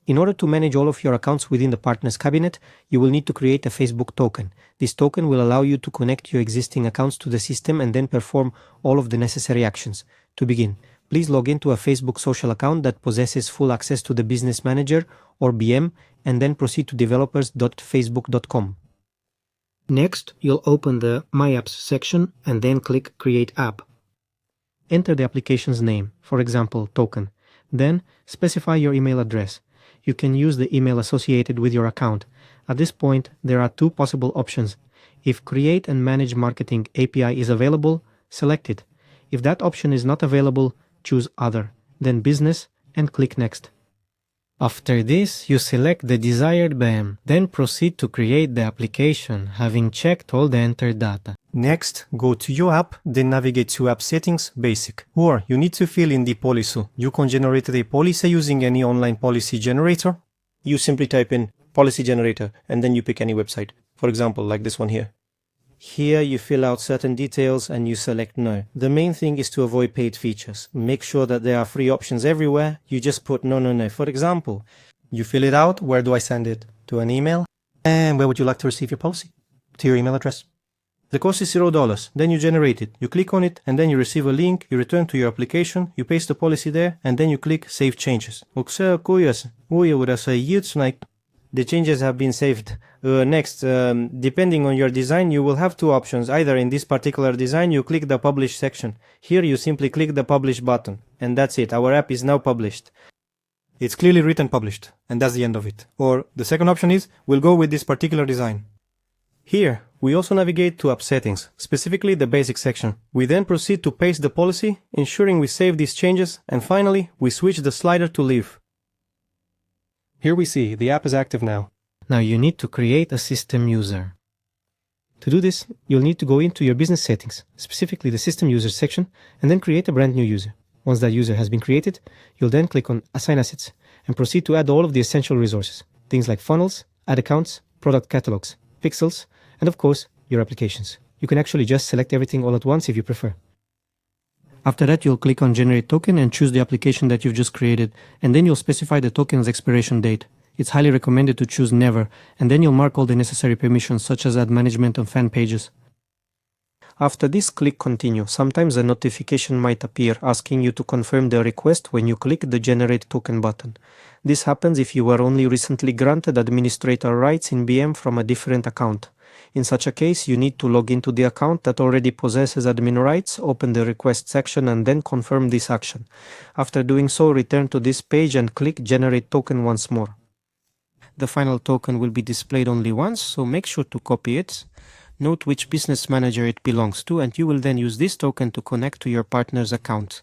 In order to manage all of your accounts within the Partners Cabinet, you will need to create a Facebook token. This token will allow you to connect your existing accounts to the system and then perform all of the necessary actions. To begin, please log into a Facebook social account that possesses full access to the Business Manager or BM, and then proceed to developers.facebook.com. Next, you'll open the My Apps section and then click Create App. Enter the application's name, for example, token. Then, specify your email address. You can use the email associated with your account. At this point, there are two possible options. If Create and Manage Marketing API is available, select it. If that option is not available, choose Other, then Business, and click Next. After this, you select the desired BAM, then proceed to create the application, having checked all the entered data. Next, go to your app, then navigate to App Settings, Basic. Or you need to fill in the policy. You can generate the policy using any online policy generator. You simply type in policy generator and then you pick any website. For example, like this one here. Here you fill out certain details and you select No. The main thing is to avoid paid features. Make sure that there are free options everywhere. You just put no. For example, you fill it out. Where do I send it? To an email? And where would you like to receive your policy? To your email address. The cost is $0. Then you generate it. You click on it and then you receive a link. You return to your application. You paste the policy there and then you click Save Changes. The changes have been saved. Next, depending on your design, you will have two options. Either in this particular design, you click the Publish section. Here you simply click the Publish button. And that's it. Our app is now published. It's clearly written published. And that's the end of it. Or the second option is, we'll go with this particular design. Here, we also navigate to App Settings, specifically the Basic section. We then proceed to paste the policy, ensuring we save these changes, and finally, we switch the slider to Leave. Here we see the app is active now. Now you need to create a system user. To do this, you'll need to go into your business settings, specifically the System Users section, and then create a brand new user. Once that user has been created, you'll then click on Assign Assets and proceed to add all of the essential resources, things like funnels, ad accounts, product catalogs, pixels, and of course, your applications. You can actually just select everything all at once if you prefer. After that, you'll click on Generate Token and choose the application that you've just created, and then you'll specify the token's expiration date. It's highly recommended to choose Never, and then you'll mark all the necessary permissions such as ad management on fan pages. After this, click Continue. Sometimes a notification might appear asking you to confirm the request when you click the Generate Token button. This happens if you were only recently granted administrator rights in BM from a different account. In such a case, you need to log into the account that already possesses admin rights, open the request section and then confirm this action. After doing so, return to this page and click Generate Token once more. The final token will be displayed only once, so make sure to copy it. Note which business manager it belongs to, and you will then use this token to connect to your partner's account.